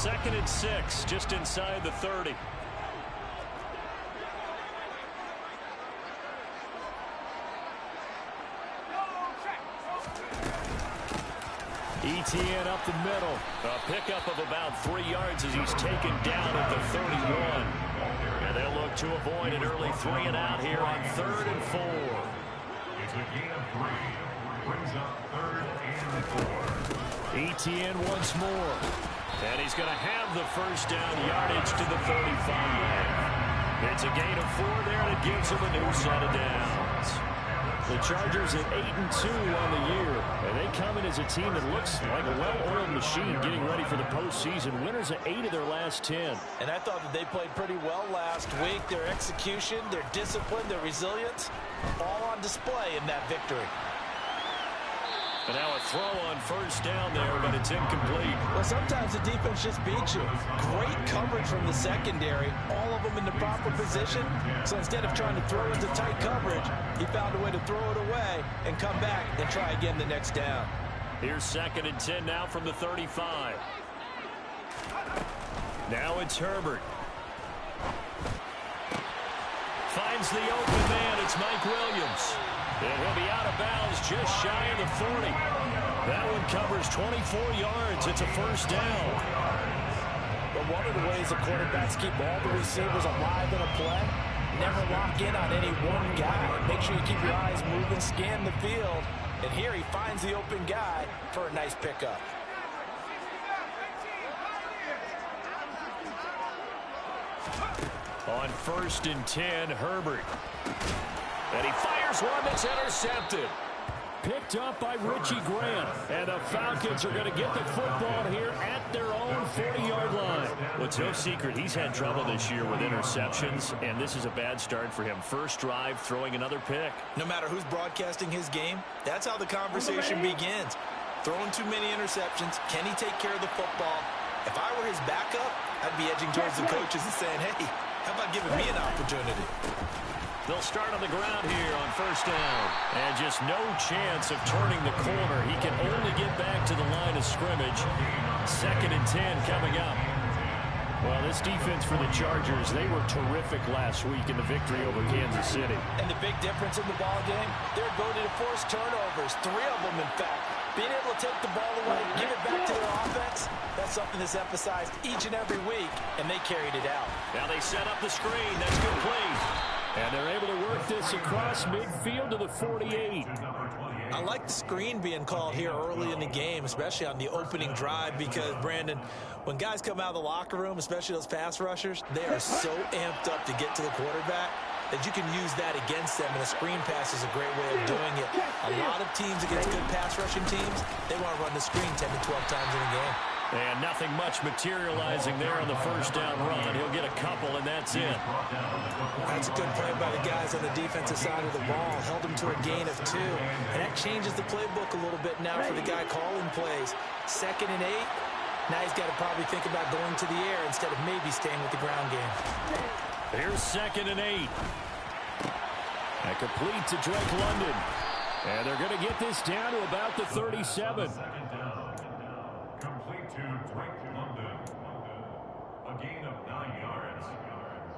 2nd and 6, just inside the 30. ETN up the middle. A pickup of about 3 yards as he's taken down at the 31. And they'll look to avoid an early 3 and out here on 3rd and 4. It's a gain of 3. Brings up 3rd and 4. ETN once more. And he's going to have the first down yardage to the 35. It's a gain of 4 there, and it gives him a new set of downs. The Chargers at 8-2 on the year, and they come in as a team that looks like a well-oiled machine getting ready for the postseason. Winners of 8 of their last 10. And I thought that they played pretty well last week. Their execution, their discipline, their resilience, all on display in that victory. And now a throw on first down there, but it's incomplete. Well, sometimes the defense just beats you. Great coverage from the secondary, all of them in the proper position. So instead of trying to throw into tight coverage, he found a way to throw it away and come back and try again the next down. Here's 2nd and 10 now from the 35. Now it's Herbert. Finds the open man. It's Mike Williams. And he'll be out of bounds just shy of the 40. That one covers 24 yards. It's a first down. But one of the ways the quarterbacks keep all the receivers alive in a play, never lock in on any one guy. Make sure you keep your eyes moving, scan the field. And here he finds the open guy for a nice pickup. On 1st and 10, Herbert. And he fires one that's intercepted. Picked up by Richie Grant. And the Falcons are going to get the football here at their own 40-yard line. Well, it's no secret he's had trouble this year with interceptions, and this is a bad start for him. First drive, throwing another pick. No matter who's broadcasting his game, that's how the conversation begins. Throwing too many interceptions, can he take care of the football? If I were his backup, I'd be edging towards the coaches and saying, hey, how about giving me an opportunity? They'll start on the ground here on first down. And just no chance of turning the corner. He can only get back to the line of scrimmage. 2nd and 10 coming up. Well, this defense for the Chargers, they were terrific last week in the victory over Kansas City. And the big difference in the ball game, their ability to force turnovers, 3 of them in fact. Being able to take the ball away, give it back to their offense, that's something that's emphasized each and every week, and they carried it out. Now they set up the screen. That's complete. And they're able to work this across midfield to the 48. I like the screen being called here early in the game, especially on the opening drive, because, Brandon, when guys come out of the locker room, especially those pass rushers, they are so amped up to get to the quarterback that you can use that against them, and a screen pass is a great way of doing it. A lot of teams against good pass rushing teams, they want to run the screen 10 to 12 times in a game. And nothing much materializing there on the first down run. He'll get a couple, and that's it. That's a good play by the guys on the defensive side of the ball. Held him to a gain of 2. And that changes the playbook a little bit now for the guy calling plays. 2nd and 8. Now he's got to probably think about going to the air instead of maybe staying with the ground game. Here's 2nd and 8. And complete to Drake London. And they're going to get this down to about the 37. Complete to Drake London. A gain of 9 yards.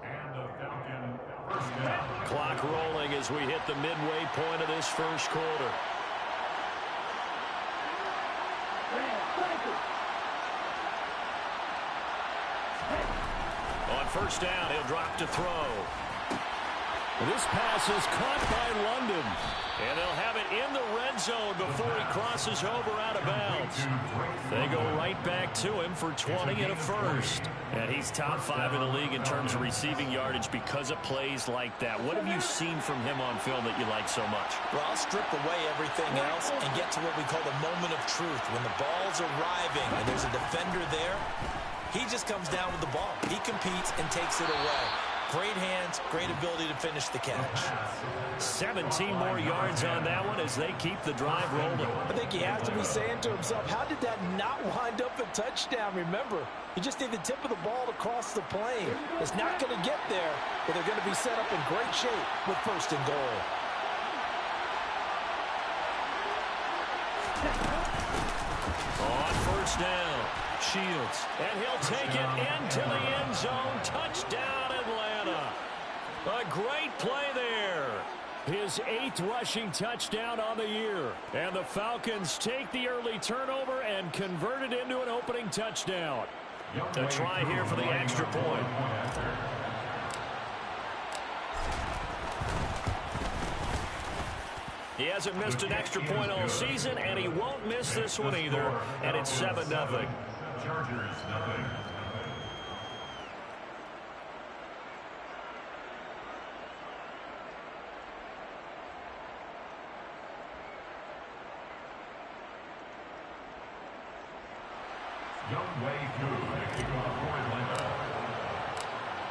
And a Falcon first down. Clock rolling as we hit the midway point of this first quarter. On first down, he'll drop to throw. This pass is caught by London. And they'll have it in the red zone before he crosses over out of bounds. They go right back to him for 20 and a first. And he's top 5 in the league in terms of receiving yardage because of plays like that. What have you seen from him on film that you like so much? Well, I'll strip away everything else and get to what we call the moment of truth. When the ball's arriving and there's a defender there, he just comes down with the ball. He competes and takes it away. Great hands, great ability to finish the catch. 17 more yards on that one as they keep the drive rolling. I think he has to be saying to himself, how did that not wind up a touchdown? Remember, you just need the tip of the ball to cross the plane. It's not going to get there, but they're going to be set up in great shape with 1st and goal. On first down. Shields. And he'll take it into the end zone. Touchdown, Atlanta. A great play there. His 8th rushing touchdown on the year. And the Falcons take the early turnover and convert it into an opening touchdown. A try here for the extra point. He hasn't missed an extra point all season, and he won't miss this one either. And it's 7-0. Chargers, nothing.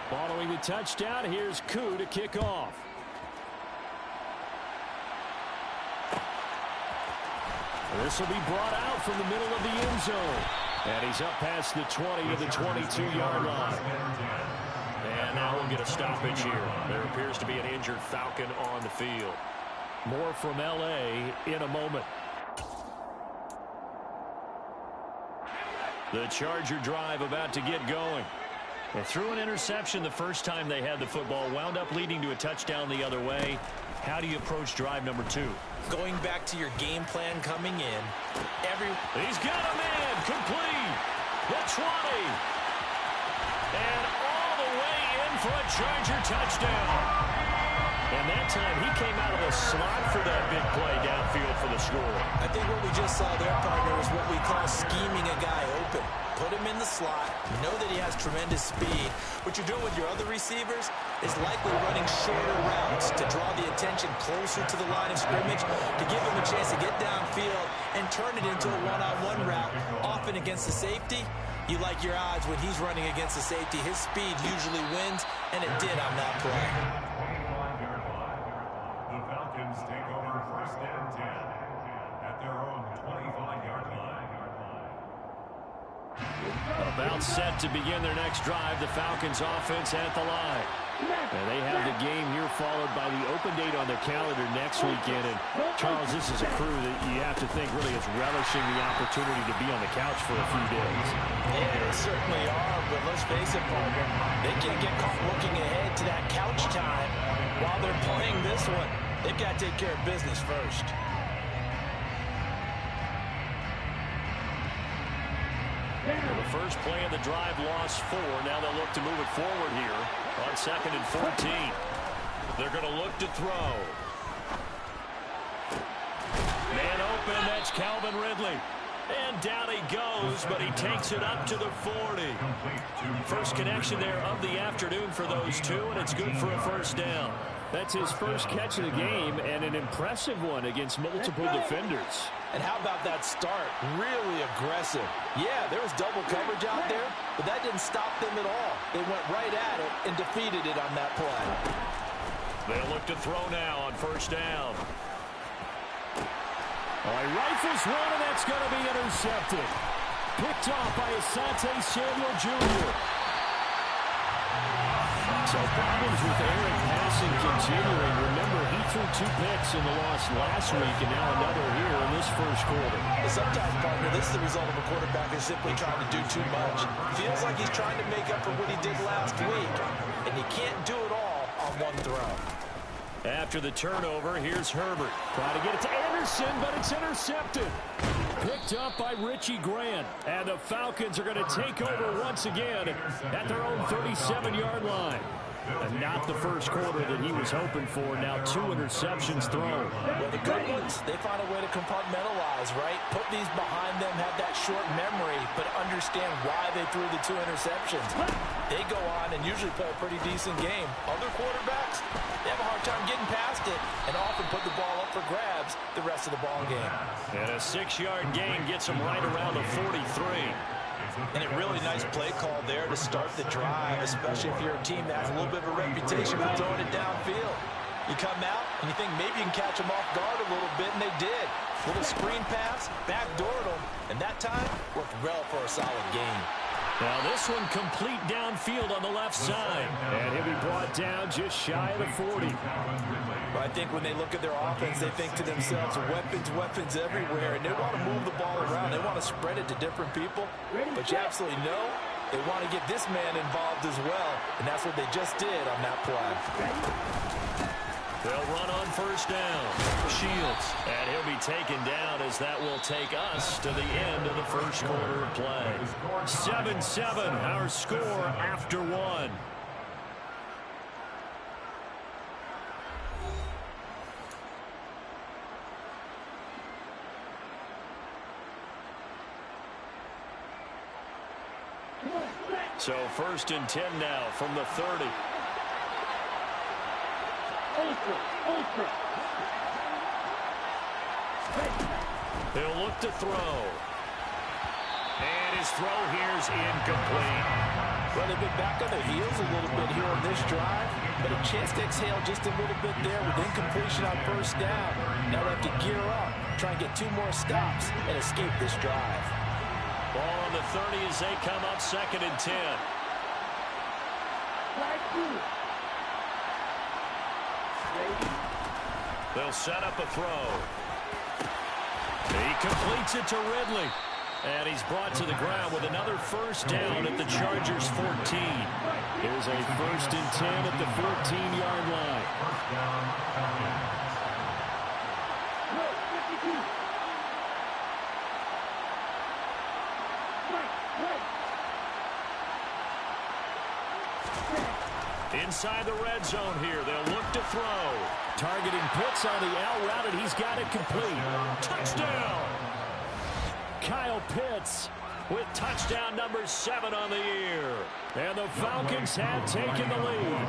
Following the touchdown, here's Koo to kick off. This will be brought out from the middle of the end zone. And he's up past the 20 to the 22-yard line. And now we'll get a stoppage here. There appears to be an injured Falcon on the field. More from L.A. in a moment. The Charger drive about to get going. They threw an interception the first time they had the football, wound up leading to a touchdown the other way. How do you approach drive number 2? Going back to your game plan coming in. He's got a man complete. The 20. And all the way in for a Charger touchdown. And that time he came out of the slot for that big play downfield for the score. I think what we just saw there, partner, is what we call scheming a guy open. Put him in the slot. You know that he has tremendous speed. What you're doing with your other receivers is likely running shorter routes to draw the attention closer to the line of scrimmage, to give him a chance to get downfield and turn it into a one-on-one route, often against the safety. You like your odds when he's running against the safety. His speed usually wins, and it did on that play. The Falcons take over 1st and 10 at their own 25-yard line. About set to begin their next drive, the Falcons offense at the line. And they have the game here followed by the open date on their calendar next weekend. And Charles, this is a crew that you have to think really is relishing the opportunity to be on the couch for a few days. Yeah, they certainly are, but let's face it, partner, they can't get caught looking ahead to that couch time while they're playing this one. They've got to take care of business first. Well, the first play of the drive lost 4. Now they'll look to move it forward here on 2nd and 14. They're going to look to throw. Man open, that's Calvin Ridley. And down he goes, but he takes it up to the 40. First connection there of the afternoon for those two, and it's good for a first down. That's his first catch of the game, and an impressive one against multiple defenders. And how about that start? Really aggressive. Yeah, there was double coverage out there, but that didn't stop them at all. They went right at it and defeated it on that play. They'll look to throw now on first down. He rifles one, and that's going to be intercepted. Picked off by Asante Samuel Jr. So problems with Aaron passing continuing. Remember, he threw 2 picks in the loss last week, and now another here in this first quarter. Sometimes, partner, this is the result of a quarterback who's simply trying to do too much. Feels like he's trying to make up for what he did last week, and you can't do it all on one throw. After the turnover, here's Herbert. Trying to get it to Anderson, but it's intercepted. Picked up by Richie Grant. And the Falcons are going to take over once again at their own 37-yard line. And not the first quarter that he was hoping for. Now 2 interceptions thrown. Well, the good ones, they find a way to compartmentalize, right? Put these behind them, have that short memory, but understand why they threw the 2 interceptions. They go on and usually play a pretty decent game. Other quarterbacks, they have a hard time getting past it and often put the ball up for grabs the rest of the ball game. And a 6-yard gain gets them right around the 43. And a really nice play call there to start the drive, especially if you're a team that has a little bit of a reputation for throwing it downfield. You come out and you think maybe you can catch them off guard a little bit, and they did. Little screen pass, backdoored them, and that time worked well for a solid gain. Now this one complete downfield on the left side. And he'll be brought down just shy of the 40. But I think when they look at their offense, they think to themselves, weapons, weapons everywhere. And they want to move the ball around. They want to spread it to different people. But you absolutely know they want to get this man involved as well. And that's what they just did on that play. They'll run on first down. Shields. And he'll be taken down as that will take us to the end of the first quarter of play. 7-7, our score after one. So 1st and 10 now from the 30. He'll look to throw. And his throw here's incomplete. Well, they've been back on their heels a little bit here on this drive, but a chance to exhale just a little bit there with incompletion on first down. Now they have to gear up, try and get 2 more stops, and escape this drive. Ball on the 30 as they come up 2nd and 10. They'll set up a throw. He completes it to Ridley. And he's brought to the ground with another first down at the Chargers' 14. Here's a 1st and 10 at the 14-yard line. Inside the red zone here. They'll look to throw. Targeting Pitts on the out route, and he's got it complete. Touchdown! Kyle Pitts with touchdown number 7 on the year. And the Falcons have taken the lead.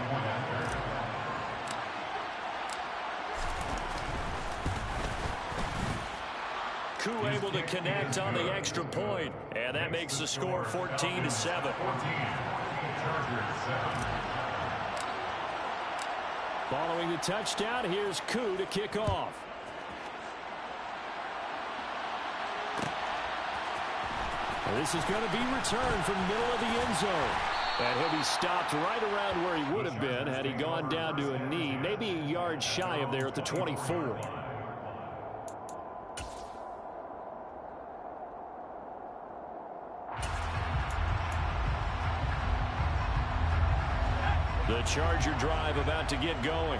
Koo able to connect on the extra point, and that makes the score 14-7. Following the touchdown, here's Koo to kick off. This is going to be returned from the middle of the end zone. And he'll be stopped right around where he would have been had he gone down to a knee, maybe a yard shy of there at the 24. The Charger drive about to get going.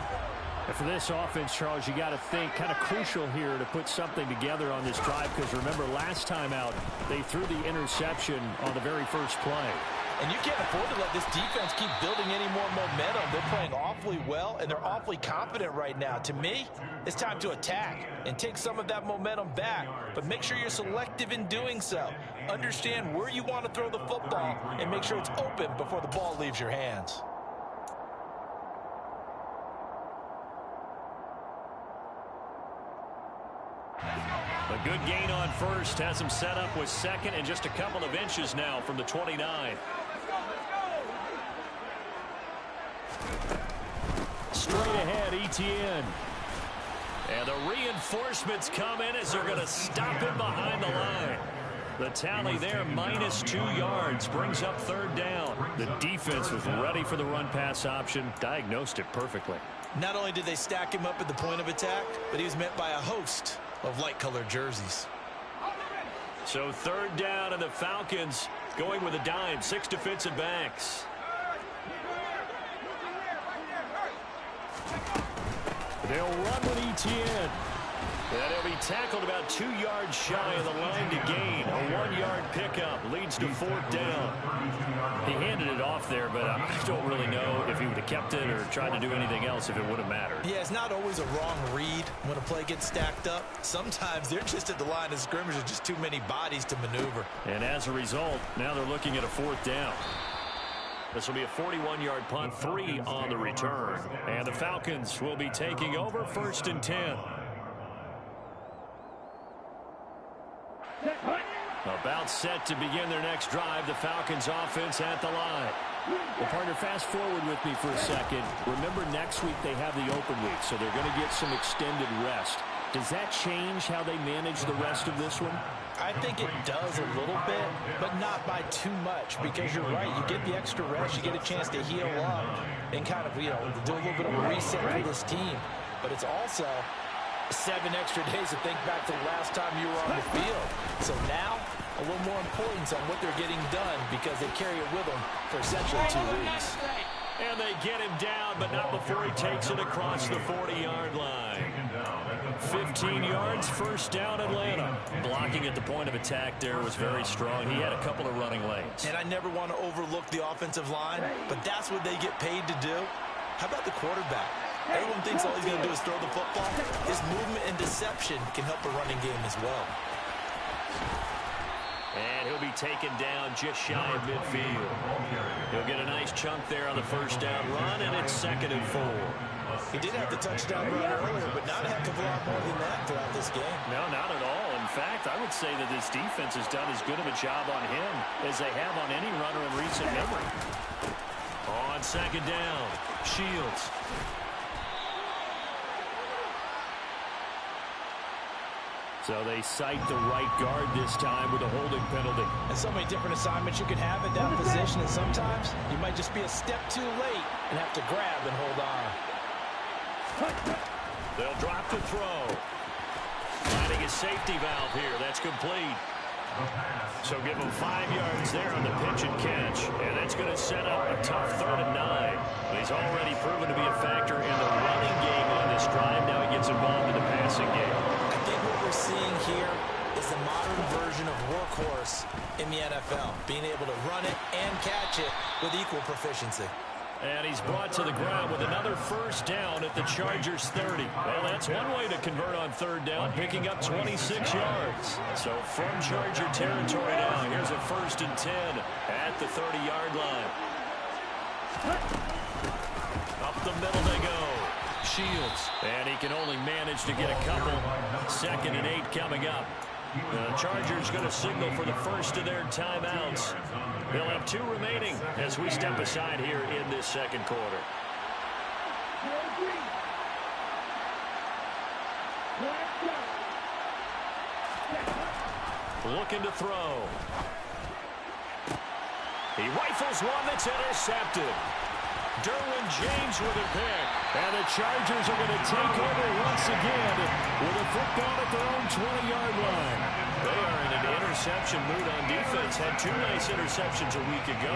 And for this offense, Charles, you got to think kind of crucial here to put something together on this drive, because remember last time out they threw the interception on the very first play. And you can't afford to let this defense keep building any more momentum. They're playing awfully well, and they're awfully confident right now. To me, it's time to attack and take some of that momentum back. But make sure you're selective in doing so. Understand where you want to throw the football and make sure it's open before the ball leaves your hands. A good gain on first has him set up with 2nd and just a couple of inches now from the 29. Straight ahead, Etienne. And the reinforcements come in as they're going to stop him behind the line. The tally there, -2 yards, brings up 3rd down. The defense was ready for the run-pass option, diagnosed it perfectly. Not only did they stack him up at the point of attack, but he was met by a host of light-colored jerseys. So 3rd down, and the Falcons going with a dime, 6 defensive backs. They'll run with Etienne. And he'll be tackled about 2 yards shy of the line to gain. A 1-yard pickup leads to 4th down. He handed it off there, but I don't really know if he would have kept it or tried to do anything else if it would have mattered. Yeah, it's not always a wrong read when a play gets stacked up. Sometimes they're just at the line of scrimmage with just too many bodies to maneuver. And as a result, now they're looking at a 4th down. This will be a 41-yard punt, 3 on the return. And the Falcons will be taking over 1st and 10. About set to begin their next drive, the Falcons offense at the line. Well, partner, fast forward with me for a second. Remember, next week they have the open week, so they're going to get some extended rest. Does that change how they manage the rest of this one? I think it does a little bit, but not by too much, because you're right. You get the extra rest, you get a chance to heal up and kind of, you know, do a little bit of a reset for this team. But it's also 7 extra days to think back to the last time you were on the field. So now, a little more importance on what they're getting done, because they carry it with them for essentially 2 weeks. And they get him down, but not before he takes it across the 40-yard line. 15 yards, first down, Atlanta. Blocking at the point of attack there was very strong. He had a couple of running lanes. And I never want to overlook the offensive line, but that's what they get paid to do. How about the quarterback? Everyone thinks all he's going to do is throw the football. His movement and deception can help a running game as well. And he'll be taken down just shy of midfield. He'll get a nice chunk there on the first down run, and it's 2nd and 4. He did have the touchdown run earlier, but not a heck of a lot more than that throughout this game. No, not at all. In fact, I would say that this defense has done as good of a job on him as they have on any runner in recent memory. On 2nd down, Shields. So they cite the right guard this time with a holding penalty. And so many different assignments you can have at that position, and sometimes you might just be a step too late and have to grab and hold on. They'll drop the throw. Finding a safety valve here. That's complete. So give him 5 yards there on the pitch and catch. And that's going to set up a tough 3rd and 9. He's already proven to be a factor in the running game on this drive. Now he gets involved in the passing game. I think what we're seeing here is the modern version of workhorse in the NFL, being able to run it and catch it with equal proficiency. And he's brought to the ground with another first down at the Chargers' 30. Well, that's one way to convert on 3rd down, picking up 26 yards. So from Charger territory now, here's a 1st and 10 at the 30-yard line. Up the middle they go. Shields. And he can only manage to get a couple. 2nd and 8 coming up. The Chargers going to signal for the first of their timeouts. They'll have 2 remaining as we step aside here in this 2nd quarter. Looking to throw. He rifles one that's intercepted. Derwin James with a pick. And the Chargers are going to take over once again with a football at their own 20-yard line. They are in an interception mood on defense. Had 2 nice interceptions a week ago.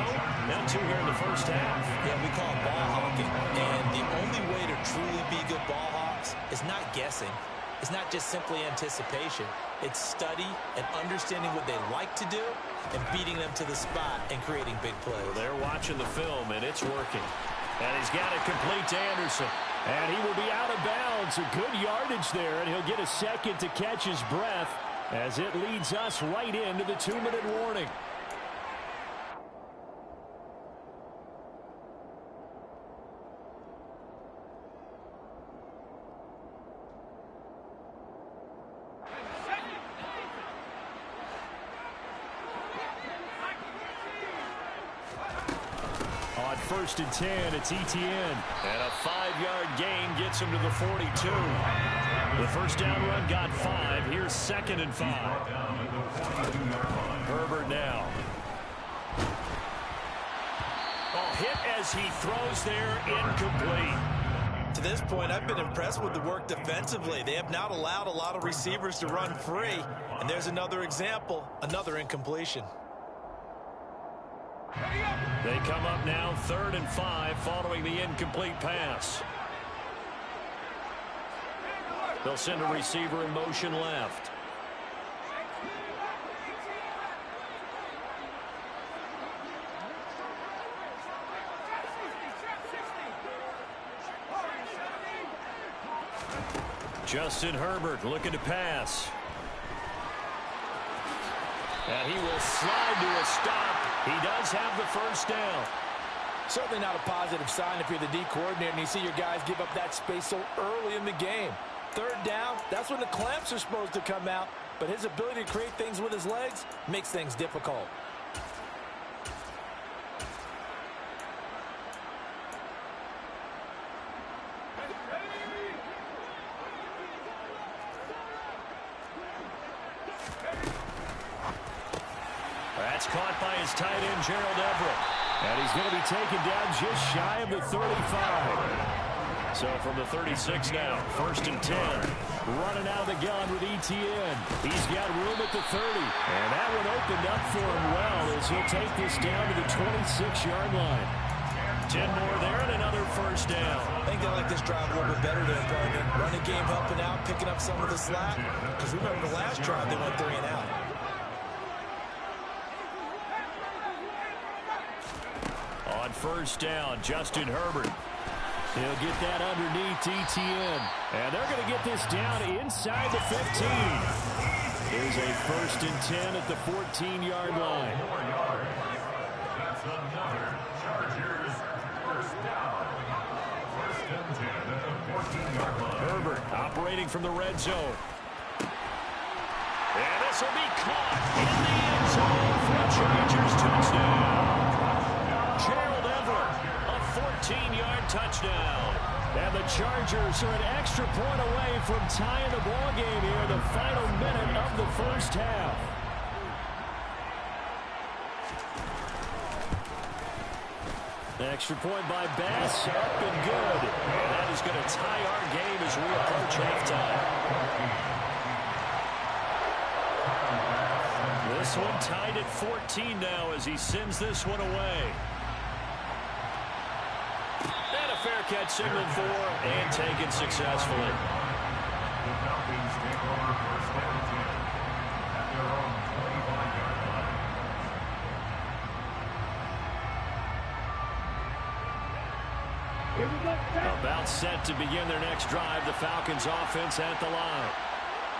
Now 2 here in the first half. Yeah, we call it ball hawking. And the only way to truly be good ball hawks is not guessing. It's not just simply anticipation. It's study and understanding what they like to do and beating them to the spot and creating big plays. Well, they're watching the film, and it's working. And he's got it complete to Anderson. And he will be out of bounds. A good yardage there, and he'll get a second to catch his breath as it leads us right into the 2-minute warning. On 1st and 10, it's Etienne. And a 5-yard gain gets him to the 42. The first down run got 5. Here's 2nd and 5. Herbert now. Oh, hit as he throws there, incomplete. To this point, I've been impressed with the work defensively. They have not allowed a lot of receivers to run free. And there's another example, another incompletion. They come up now 3rd and 5 following the incomplete pass. They'll send a receiver in motion left. Justin Herbert looking to pass. And he will slide to a stop. He does have the first down. Certainly not a positive sign if you're the D coordinator and you see your guys give up that space so early in the game. 3rd down, that's when the clamps are supposed to come out. But his ability to create things with his legs makes things difficult. That's caught by his tight end, Gerald Everett. And he's going to be taken down just shy of the 35. So from the 36 now, 1st and 10. Running out of the gun with Etienne. He's got room at the 30. And that one opened up for him well as he'll take this down to the 26-yard line. 10 more there and another first down. I think they like this drive a little bit better than partner. Running game helping out, picking up some of the slack. Because remember the last drive they went 3 and out. On first down, Justin Herbert. He'll get that underneath Etienne. And they're going to get this down inside the 15. Here's a 1st and 10 at the 14-yard line. That's another Chargers first down. 1st and 10 at the 14-yard line. Herbert operating from the red zone. And this will be caught in the end zone for a Chargers touchdown. Gerald Everett, a 14-yard touchdown. And the Chargers are an extra point away from tying the ball game here, the final minute of the first half. Extra point by Bass, up and good. And that is going to tie our game as we approach halftime. This one tied at 14 now as he sends this one away. And a fair catch signaled for and taken successfully. The Falcons take over 1st and 10 at their own 25-yard line. About set to begin their next drive, the Falcons offense at the line.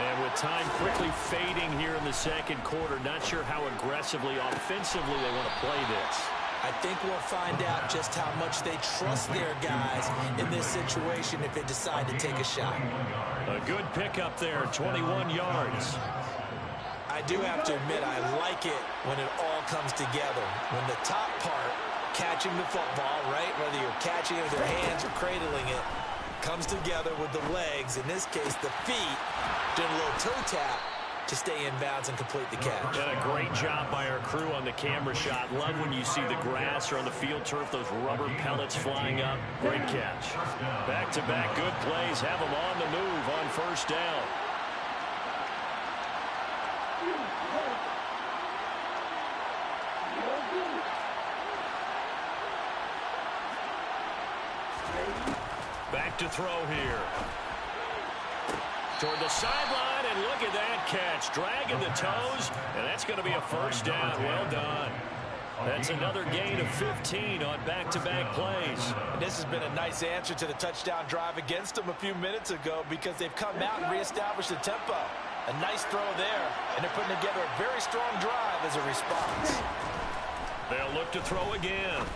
And with time quickly fading here in the second quarter, not sure how aggressively, offensively they want to play this. I think we'll find out just how much they trust their guys in this situation if they decide to take a shot. A good pickup there, 21 yards. I do have to admit, I like it when it all comes together. When the top part, catching the football, right, whether you're catching it with your hands or cradling it, comes together with the legs, in this case the feet, doing a little toe tap to stay in bounds and complete the catch. And a great job by our crew on the camera shot. Love when you see the grass or on the field turf, those rubber pellets flying up. Great catch. Back-to-back good plays have them on the move on first down. Back to throw here. Toward the sideline, and look at that catch. Dragging the toes, and that's going to be a first down. Well done. That's another gain of 15 on back-to-back plays. And this has been a nice answer to the touchdown drive against them a few minutes ago because they've come out and reestablished the tempo. A nice throw there, and they're putting together a very strong drive as a response. They'll look to throw again.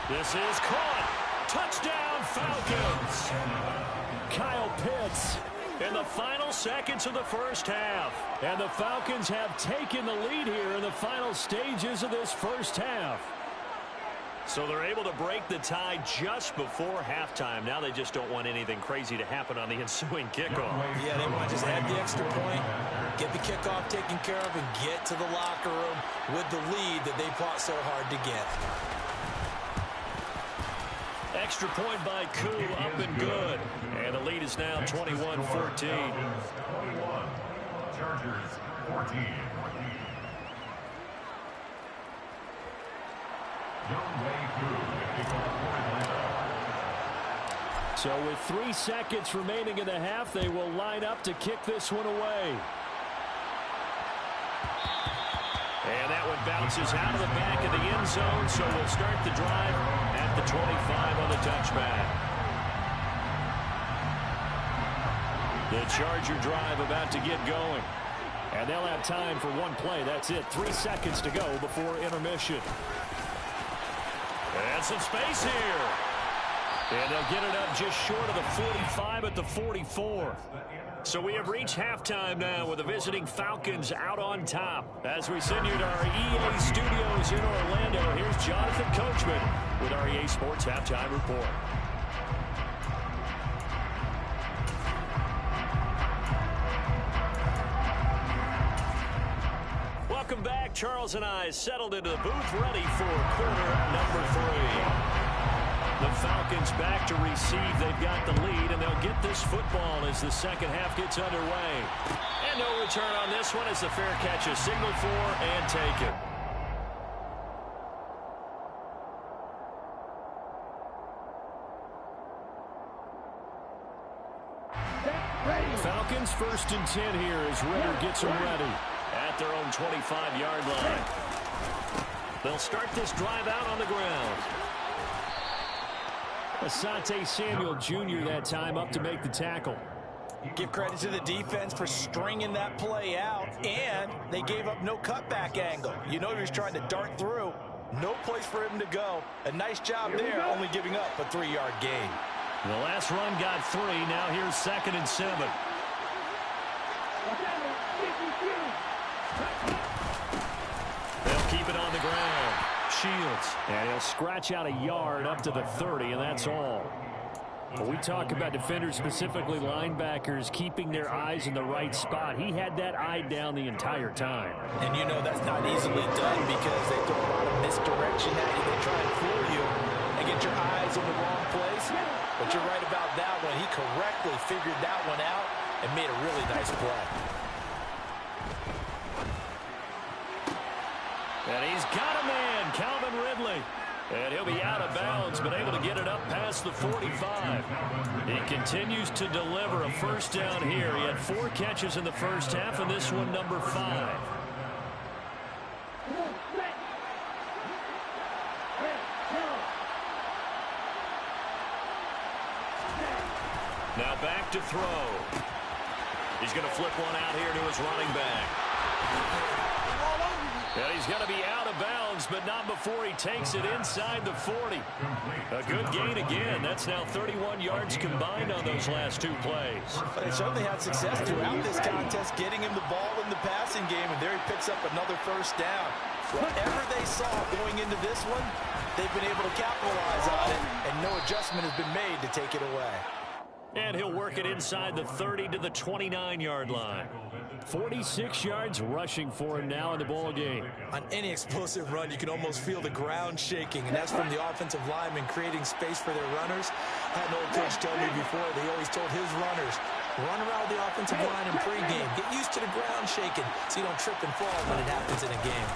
This is caught. Touchdown, Falcons. Kyle Pitts In the final seconds of the first half. And the Falcons have taken the lead here in the final stages of this first half. So they're able to break the tie just before halftime. Now they just don't want anything crazy to happen on the ensuing kickoff. Yeah, they want to just add the extra point, get the kickoff taken care of, and get to the locker room with the lead that they fought so hard to get. Extra point by Koo, up and good. And the lead is now 21-14. 21, Chargers 14. So with 3 seconds remaining in the half, they will line up to kick this one away. And that one bounces out of the back of the end zone, so we'll start the drive at the 25 on the touchback. The Charger drive about to get going. And they'll have time for one play. That's it. 3 seconds to go before intermission. And some space here. And they'll get it up just short of the 45 at the 44. So we have reached halftime now with the visiting Falcons out on top. As we send you to our EA studios in Orlando, here's Jonathan Coachman with our EA Sports Halftime Report. Welcome back, Charles and I settled into the booth ready for quarter number 3. The Falcons back to receive. They've got the lead, and they'll get this football as the second half gets underway. And no return on this one as the fair catch is signaled for and taken. Falcons 1st and 10 here as Ritter gets them ready at their own 25-yard line. They'll start this drive out on the ground. Asante Samuel Jr. that time up to make the tackle. Give credit to the defense for stringing that play out, and they gave up no cutback angle. You know he was trying to dart through. No place for him to go. A nice job there, only giving up a 3-yard gain. The last run got 3. Now here's 2nd and 7. They'll keep it on the ground. Shields. And he'll scratch out a yard up to the 30, and that's all. When we talk about defenders, specifically linebackers, keeping their eyes in the right spot, he had that eye down the entire time. And you know that's not easily done because they throw a lot of misdirection at you. They try and fool you and get your eyes in the wrong place. But you're right about that one. He correctly figured that one out and made a really nice play. And he's got a man, Calvin Ridley. And he'll be out of bounds, but able to get it up past the 45. He continues to deliver a first down here. He had 4 catches in the first half, and this one number 5. Now back to throw. He's going to flip one out here to his running back. And he's going to be out of bounds, but not before he takes it inside the 40. A good gain again. That's now 31 yards combined on those last 2 plays. But they certainly had success throughout this contest, getting him the ball in the passing game, and there he picks up another first down. Whatever they saw going into this one, they've been able to capitalize on it, and no adjustment has been made to take it away. And he'll work it inside the 30 to the 29-yard line. 46 yards rushing for him now in the ball game. On any explosive run, you can almost feel the ground shaking, and that's from the offensive linemen creating space for their runners. I had an old coach tell me before, they always told his runners, run around the offensive line in pregame. Get used to the ground shaking so you don't trip and fall when it happens in a game.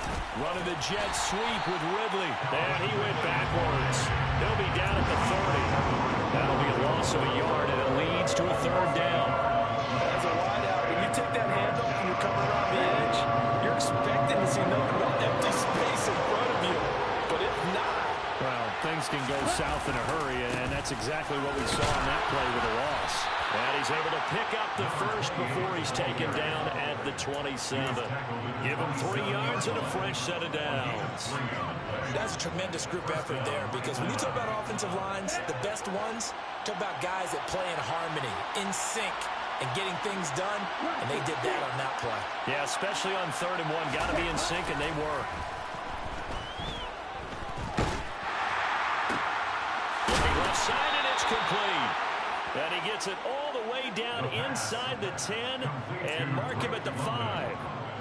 Running the jet sweep with Ridley. And he went backwards. He'll be down at the 30. That'll be a loss of a yard, and it leads to a 3rd down. As a wideout, when you take that handoff and you're coming around the edge, you're expecting to see nothing but empty space in front of you. But if not, well, things can go south in a hurry, and that's exactly what we saw in that play with a loss. And he's able to pick up the first before he's taken down at the 27. Give him 3 yards and a fresh set of downs. That's a tremendous group effort there, because when you talk about offensive lines, the best ones, talk about guys that play in harmony, in sync, and getting things done, and they did that on that play. Yeah, especially on 3rd and 1. Got to be in sync, and they were. Looking left side, and it's complete. And he gets it all the way down inside the 10 and mark him at the 5.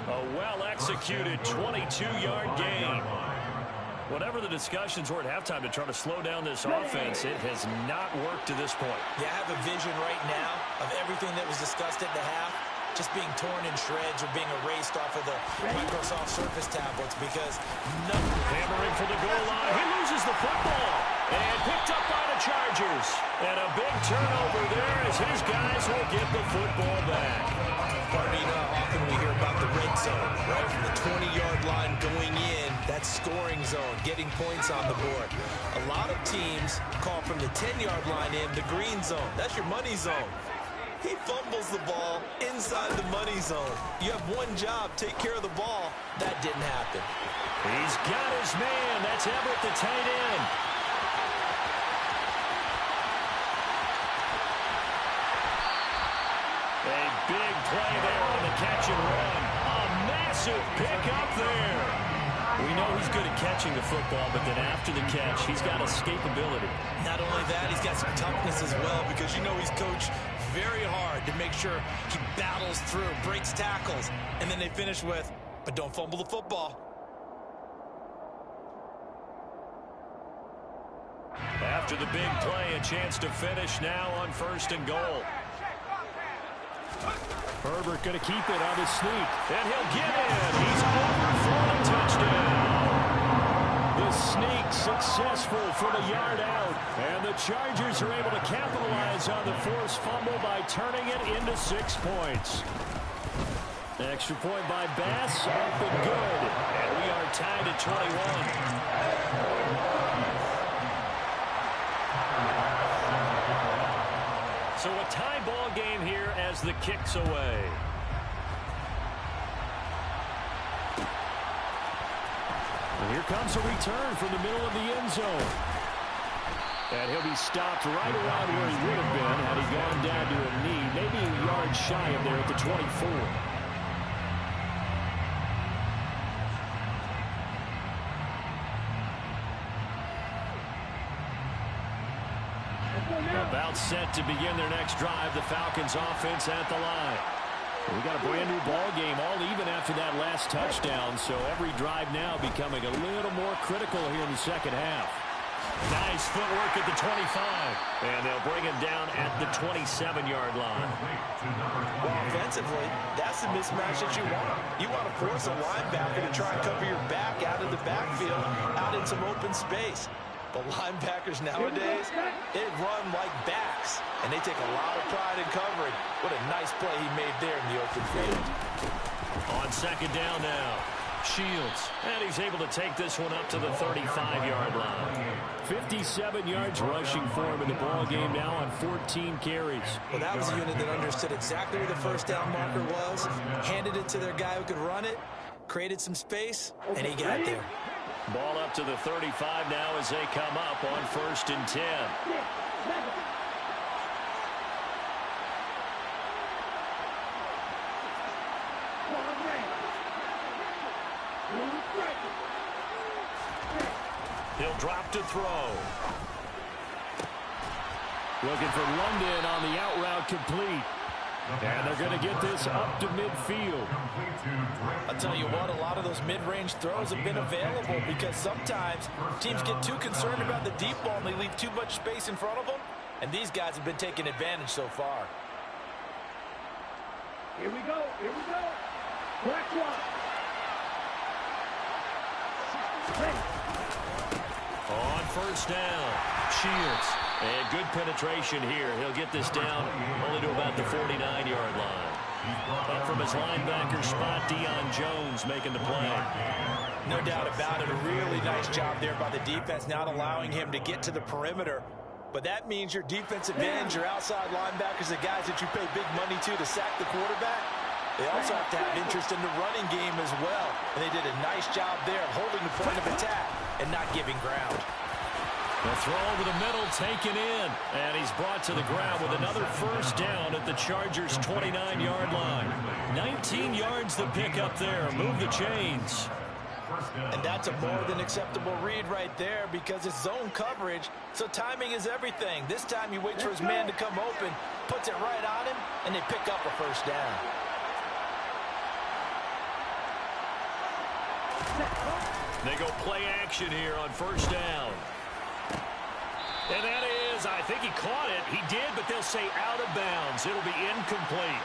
A well-executed 22-yard gain. Whatever the discussions were at halftime to try to slow down this offense, it has not worked to this point. Yeah, I have a vision right now of everything that was discussed at the half just being torn in shreds or being erased off of the Microsoft Surface tablets, because nothing. Hammering for the goal line. He loses the football. And picked up by the Chargers. And a big turnover there as his guys will get the football back. I mean, often we hear about the red zone, right? From the 20-yard line going in, that scoring zone, getting points on the board. A lot of teams call from the 10-yard line in the green zone. That's your money zone. He fumbles the ball inside the money zone. You have one job, take care of the ball. That didn't happen. He's got his man. That's Everett, the tight end. A big play there on the catch and run. A massive pickup there. We know he's good at catching the football, but then after the catch, he's got escapability. Not only that, he's got some toughness as well, because you know he's coached very hard to make sure he battles through, breaks tackles, and then they finish with, but don't fumble the football. After the big play, a chance to finish now on 1st and goal. Herbert going to keep it on his sneak. And he'll get in. He's overthrown. Touchdown. The sneak successful from a yard out. And the Chargers are able to capitalize on the forced fumble by turning it into 6 points. Extra point by Bass, up and good. And we are tied at 21. So a tie ball game here as the kick's away. And here comes a return from the middle of the end zone. And he'll be stopped right around where he would have been had he gone down to a knee, maybe a yard shy of there at the 24. About set to begin their next drive. The Falcons offense at the line. We got a brand new ball game, all even after that last touchdown. So every drive now becoming a little more critical here in the second half. Nice footwork at the 25. And they'll bring him down at the 27-yard line. Well, offensively, that's the mismatch that you want. You want to force a linebacker to try and cover your back out of the backfield, out in some open space. But linebackers nowadays, they run like backs, and they take a lot of pride in covering. What a nice play he made there in the open field. On 2nd down now, Shields. And he's able to take this one up to the 35-yard line. 57 yards rushing for him in the ball game now on 14 carries. Well, that was a unit that understood exactly where the first down marker was, handed it to their guy who could run it, created some space, and he got there. Ball up to the 35 now as they come up on 1st and 10. He'll drop to throw. Looking for London on the out route complete. And they're going to get this up to midfield. I'll tell you what, a lot of those mid-range throws have been available because sometimes teams get too concerned about the deep ball and they leave too much space in front of them. And these guys have been taking advantage so far. Here we go. Here we go. Black one. On 1st down, Shields. And good penetration here. He'll get this down only to about the 49-yard line. Up from his linebacker spot, Deion Jones making the play. No doubt about it. A really nice job there by the defense, not allowing him to get to the perimeter. But that means your defensive ends, your outside linebackers, the guys that you pay big money to sack the quarterback, they also have to have interest in the running game as well. And they did a nice job there of holding the point of attack and not giving ground. The throw over the middle taken in. And he's brought to the ground with another 1st down at the Chargers' 29-yard line. 19 yards the pick up there. Move the chains. And that's a more than acceptable read right there because it's zone coverage, so timing is everything. This time he waits for his man to come open, puts it right on him, and they pick up a 1st down. They go play action here on 1st down. And that is, I think he caught it. He did, but they'll say out of bounds. It'll be incomplete.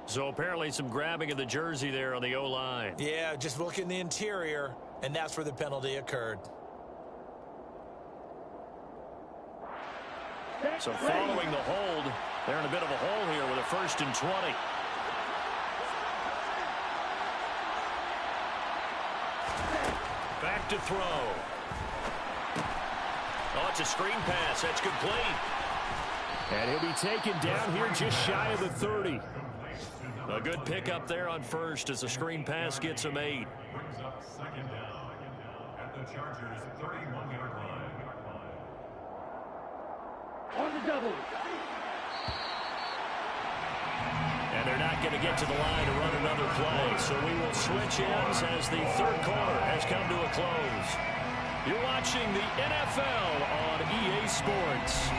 So apparently some grabbing of the jersey there on the O-line. Yeah, just look in the interior, and that's where the penalty occurred. So following the hold, they're in a bit of a hole here with a 1st and 20. Back to throw. Oh, it's a screen pass. That's complete. And he'll be taken down here just shy of the 30. A good pickup there on 1st as the screen pass gets him 8. Brings up 2nd down at the Chargers' 31-yard line. On the double. And they're not going to get to the line to run another play. So we will switch ends as the 3rd quarter has come to a close. You're watching the NFL on EA Sports.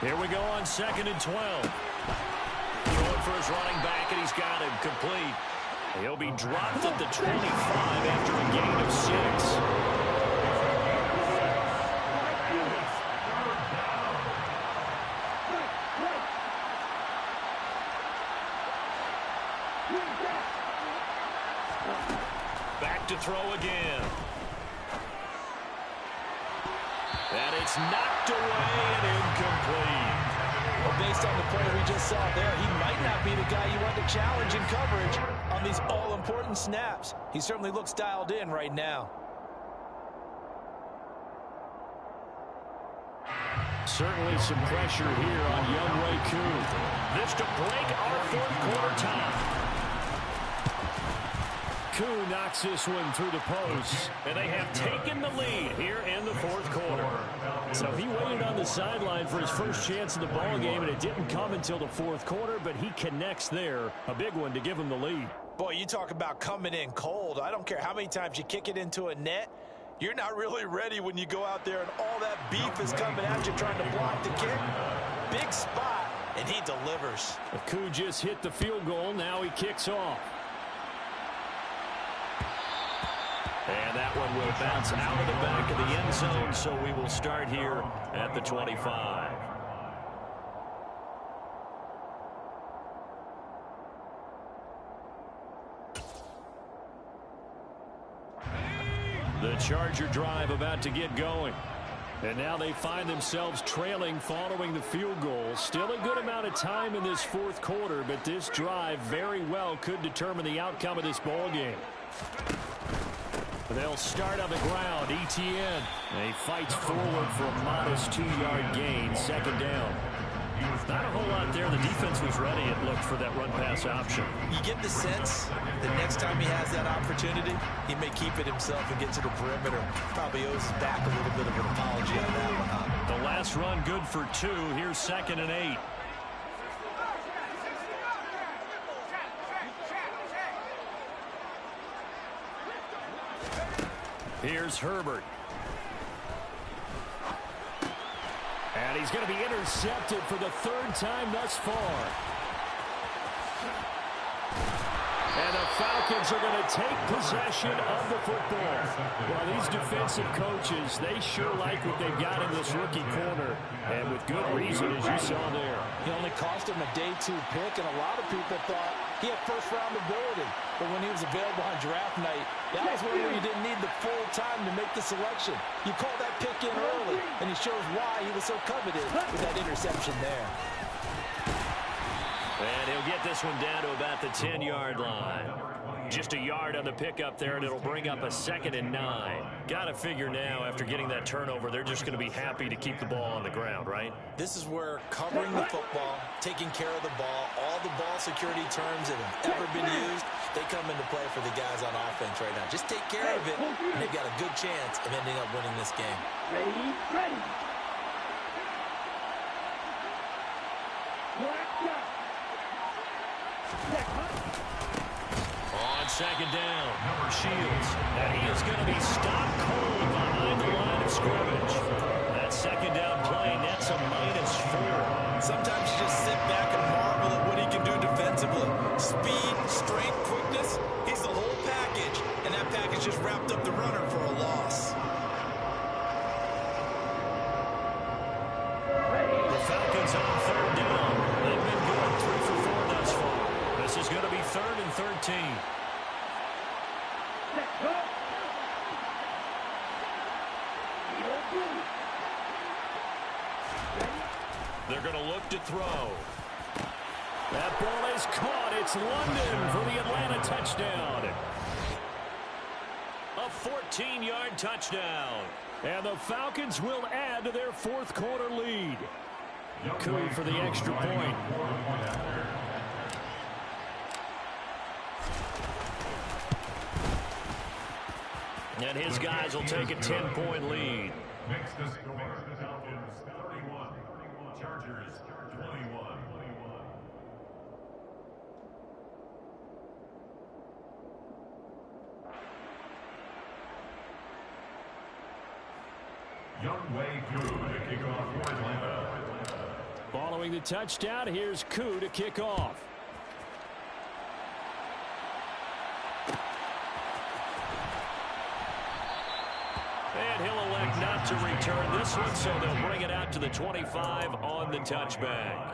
Here we go on 2nd and 12. Going for his running back, and he's got him complete. He'll be dropped at the 25 after a gain of 6. Back to throw again. And it's knocked away and incomplete. Well, based on the play we just saw there, he might not be the guy you want to challenge in coverage on these all-important snaps. He certainly looks dialed in right now. Certainly some pressure here on young Ray Kuhn. This to break our fourth quarter tie. Kuhn knocks this one through the post, And they have taken the lead here in the fourth quarter. so he waited on the sideline for his first chance in the ball game, and it didn't come until the fourth quarter, but he connects there, a big one to give him the lead. Boy, you talk about coming in cold. I don't care how many times you kick it into a net. You're not really ready when you go out there and all that beef is coming at you trying to block the kick. Big spot, and he delivers. Kuhn just hit the field goal. Now he kicks off. And that one will bounce out of the back of the end zone, so we will start here at the 25. The Charger drive about to get going. And now they find themselves trailing following the field goal. Still a good amount of time in this fourth quarter, but this drive very well could determine the outcome of this ball game. They'll start on the ground. Etienne. He fights forward for a modest 2-yard gain. 2nd down. Not a whole lot there. The defense was ready, it looked, for that run-pass option. You get the sense that next time he has that opportunity, he may keep it himself and get to the perimeter. Probably owes his back a little bit of an apology on that one, huh? The last run good for 2. Here's 2nd and 8. Here's Herbert. And he's going to be intercepted for the 3rd time thus far. And the Falcons are going to take possession of the football. Well, these defensive coaches, they sure like what they've got in this rookie corner. And with good reason, as you saw there. He only cost him a day 2 pick, and a lot of people thought he had first-round ability. But when he was available on draft night, that was one where you didn't need the full time to make the selection. You call that pick in early, and he shows why he was so coveted with that interception there. And he'll get this one down to about the 10-yard line. Just a yard on the pickup there, and it'll bring up a 2nd and 9. Got to figure now, after getting that turnover, they're just going to be happy to keep the ball on the ground, right? This is where covering the football, taking care of the ball, all the ball security terms that have ever been used, they come into play for the guys on offense right now. Just take care of it, and they've got a good chance of ending up winning this game. Ready, ready. Black shot. On 2nd down, Shields. And he is going to be stopped cold behind the line of scrimmage. That 2nd down play nets a -4. Sometimes you just sit back and marvel at what he can do defensively. Speed, strength, quickness, he's the whole package. And that package just wrapped up the runner for a loss. The Falcons on 3rd down. They've been good, 3 for 4 thus far. This is going to be 3rd and 13. Let's go. They're going to look to throw. That ball is caught. It's London for the Atlanta touchdown. A 14-yard touchdown. And the Falcons will add to their fourth quarter lead. Kuhn for the extra point. And his guys will take a 10-point lead. Makes the score. Falcons 31, Chargers 21. Youngway Koo to kick off for Atlanta. Following the touchdown, here's Koo to kick off. And he'll elect not to return this one, so they'll bring it out to the 25 on the touchback.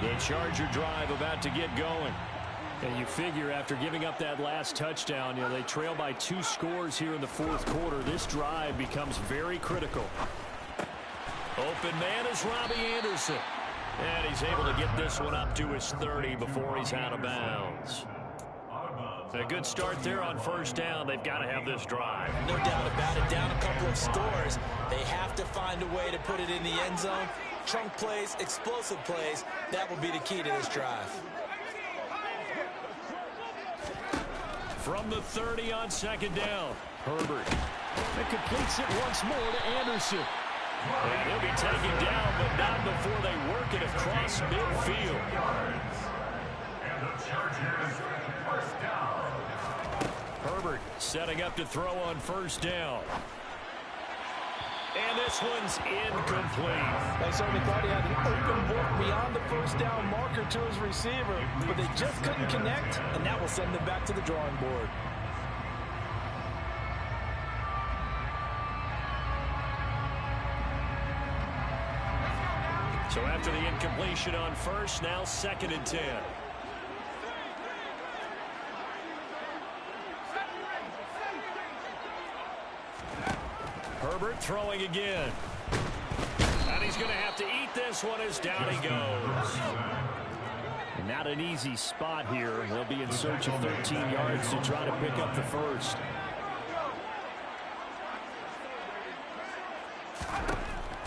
The Charger drive about to get going. And you figure after giving up that last touchdown, they trail by 2 scores here in the fourth quarter. This drive becomes very critical. Open man is Robbie Anderson. And he's able to get this one up to his 30 before he's out of bounds. A good start there on first down. They've got to have this drive. No doubt about it. Down a couple of scores. They have to find a way to put it in the end zone. Trunk plays, explosive plays. That will be the key to this drive. From the 30 on second down. Herbert. That completes it once more to Anderson. And he'll be taken down, but not before they work it across midfield. And the Chargers first down. Herbert setting up to throw on first down. And this one's incomplete. They certainly thought he had an open book beyond the first down marker to his receiver, but they just couldn't connect, and that will send them back to the drawing board. So after the incompletion on first, now 2nd and 10. Herbert throwing again. And he's going to have to eat this one as down he goes. Not an easy spot here. They'll be in search of 13 yards to try to pick up the first.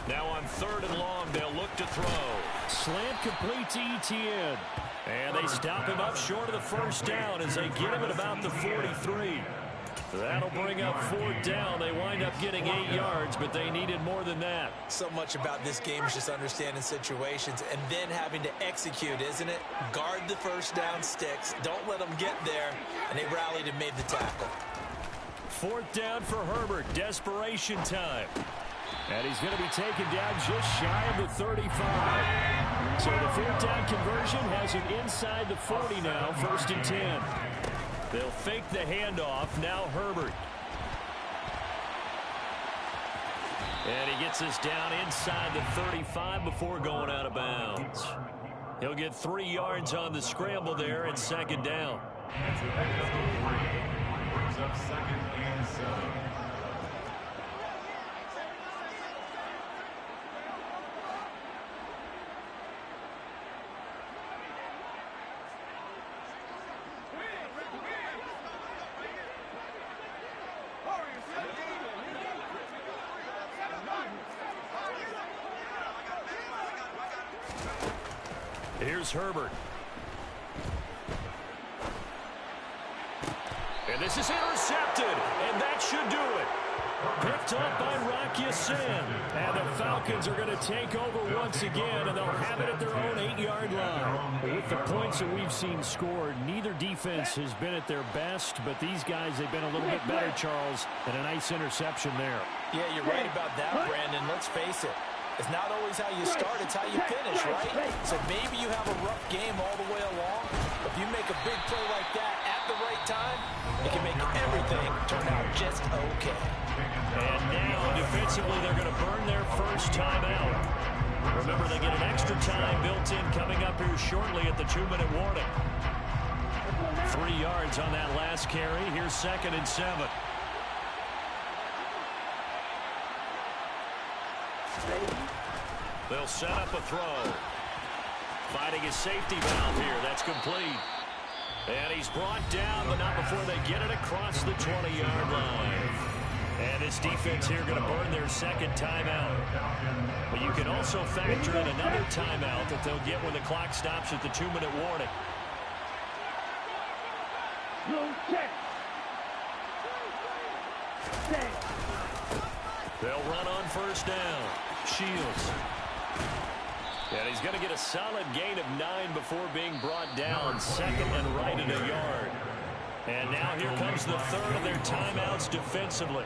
Now on 3rd and long, they'll look to throw. Slant complete to Etienne. And they stop him up short of the first down as they get him at about the 43. That'll bring up 4th down. They wind up getting 8 yards, but they needed more than that. So much about this game is just understanding situations and then having to execute, isn't it? Guard the first down sticks. Don't let them get there. And they rallied and made the tackle. 4th down for Herbert. Desperation time. And he's going to be taken down just shy of the 35. So the 4th down conversion has him inside the 40 now, 1st and 10. They'll fake the handoff. Now Herbert. And he gets this down inside the 35 before going out of bounds. He'll get 3 yards on the scramble there at 2nd down. Brings up 2nd and 7. Here's Herbert. And this is intercepted, and that should do it. Picked up by Rock Ya-Sin. And the Falcons are going to take over once again, and they'll have it at their own 8-yard line. With the points that we've seen scored, neither defense has been at their best, but these guys, they've been a little bit better, Charles, and a nice interception there. Yeah, you're right about that, Brandon. Let's face it. It's not always how you start, it's how you finish, right? So maybe you have a rough game all the way along. But if you make a big play like that at the right time, it can make everything turn out just okay. And now, defensively, they're going to burn their first time out. Remember, they get an extra time built in coming up here shortly at the 2-minute warning. 3 yards on that last carry. Here's 2nd and 7. They'll set up a throw. Fighting his safety valve here. That's complete. And he's brought down, but not before they get it across the 20-yard line. And this defense here going to burn their 2nd timeout. But you can also factor in another timeout that they'll get when the clock stops at the 2-minute warning. They'll run on first down. Shields. And he's going to get a solid gain of 9 before being brought down. 2nd and right at a yard. And now here comes the third of their timeouts defensively.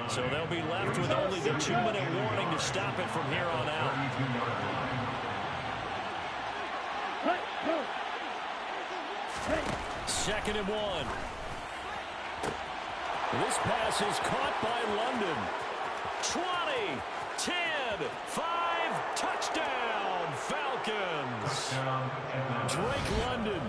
So they'll be left with only the 2-minute warning to stop it from here on out. Second and 1. This pass is caught by London. 20, 10, 5, touchdown, Falcons. Drake London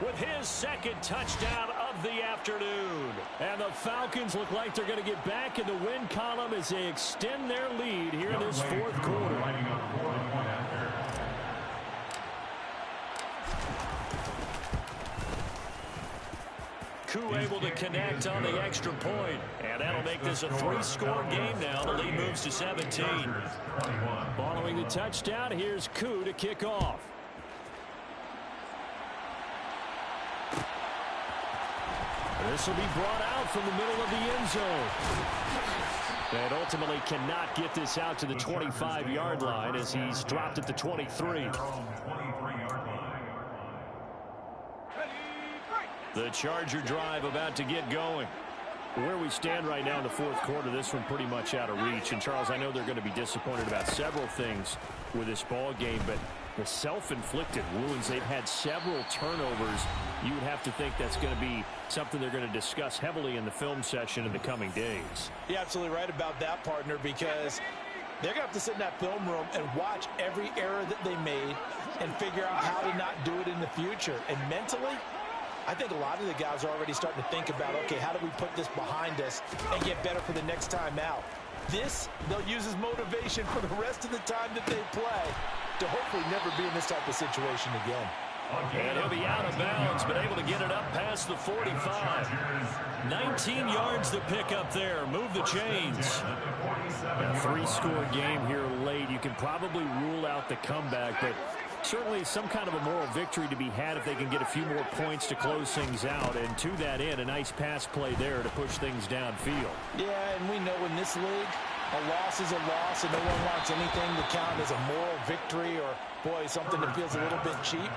with his second touchdown of the afternoon. And the Falcons look like they're going to get back in the win column as they extend their lead here in this fourth quarter. Koo able to connect on the extra point. And that'll make this a 3-score game now. The lead moves to 17. Following the touchdown, here's Koo to kick off. This will be brought out from the middle of the end zone. And ultimately cannot get this out to the 25-yard line as he's dropped at the 23. The Charger drive about to get going. Where we stand right now in the fourth quarter, this one pretty much out of reach. And, Charles, I know they're going to be disappointed about several things with this ball game, but the self-inflicted wounds, they've had several turnovers. You would have to think that's going to be something they're going to discuss heavily in the film session in the coming days. You're absolutely right about that, partner, because they're going to have to sit in that film room and watch every error that they made and figure out how to not do it in the future. And mentally, I think a lot of the guys are already starting to think about, okay, how do we put this behind us and get better for the next time out? This, they'll use as motivation for the rest of the time that they play to hopefully never be in this type of situation again. And he'll be out of bounds, but able to get it up past the 45. 19 yards to pick up there. Move the chains. A 3-score game here late. You can probably rule out the comeback, but certainly some kind of a moral victory to be had if they can get a few more points to close things out. And to that end, a nice pass play there to push things downfield. Yeah, and we know in this league, a loss is a loss, and no one wants anything to count as a moral victory or, boy, something that feels a little bit cheap.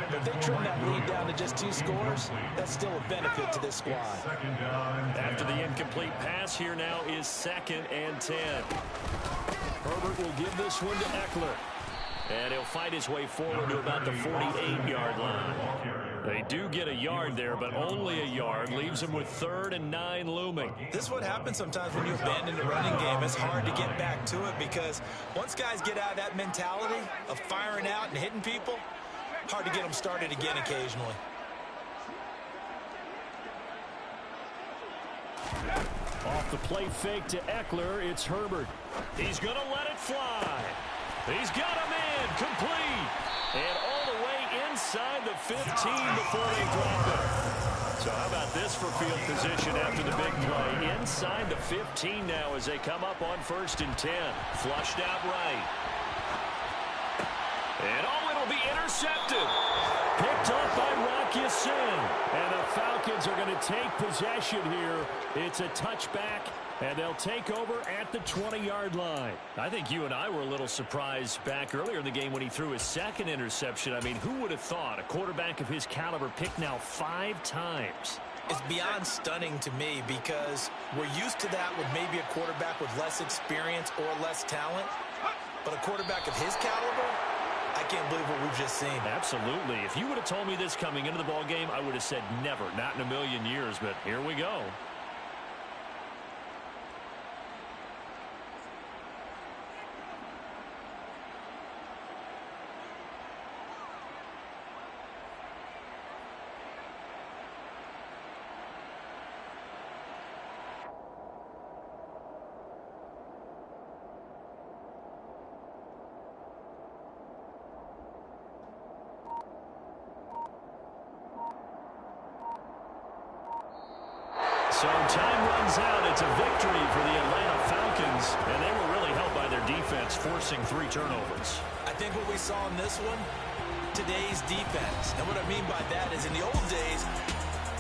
But if they trim that lead down to just 2 scores, that's still a benefit to this squad. After the incomplete pass, here now is 2nd and 10. Herbert will give this one to Eckler. And he'll fight his way forward to about the 48-yard line. They do get a yard there, but only a yard. Leaves him with 3rd and 9 looming. This is what happens sometimes when you abandon the running game. It's hard to get back to it because once guys get out of that mentality of firing out and hitting people, hard to get them started again occasionally. Off the play fake to Eckler, it's Herbert. He's going to let it fly. He's got him in, complete, and all the way inside the 15 before they drop it. So how about this for field position after the big play? Inside the 15 now as they come up on 1st and 10. Flushed out right. And it'll be intercepted. Picked up by Rocky Sin. And the Falcons are going to take possession here. It's a touchback. And they'll take over at the 20-yard line. I think you and I were a little surprised back earlier in the game when he threw his 2nd interception. I mean, who would have thought a quarterback of his caliber picked now 5 times? It's beyond stunning to me because we're used to that with maybe a quarterback with less experience or less talent. But a quarterback of his caliber, I can't believe what we've just seen. Absolutely. If you would have told me this coming into the ball game, I would have said never, not in a million years. But here we go. So time runs out. It's a victory for the Atlanta Falcons, and they were really helped by their defense, forcing 3 turnovers. I think what we saw in this one, today's defense. And what I mean by that is in the old days,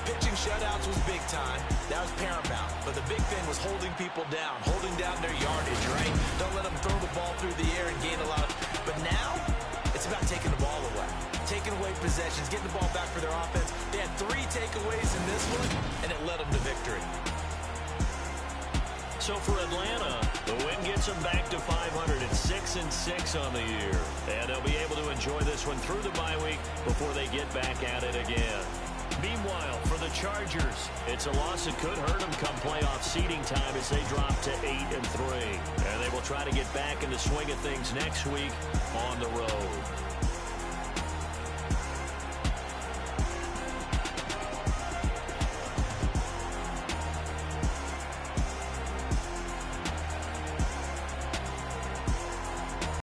pitching shutouts was big time. That was paramount. But the big thing was holding people down, holding down their yardage, right? Don't let them throw the ball through the air and gain a lot. But now, it's about taking the ball away. Taking away possessions, getting the ball back for their offense. They had 3 takeaways in this one, and it led them to victory. So for Atlanta, the win gets them back to 500 at 6-6 on the year. And they'll be able to enjoy this one through the bye week before they get back at it again. Meanwhile, for the Chargers, it's a loss that could hurt them come playoff seeding time as they drop to 8-3. And they will try to get back in the swing of things next week on the road.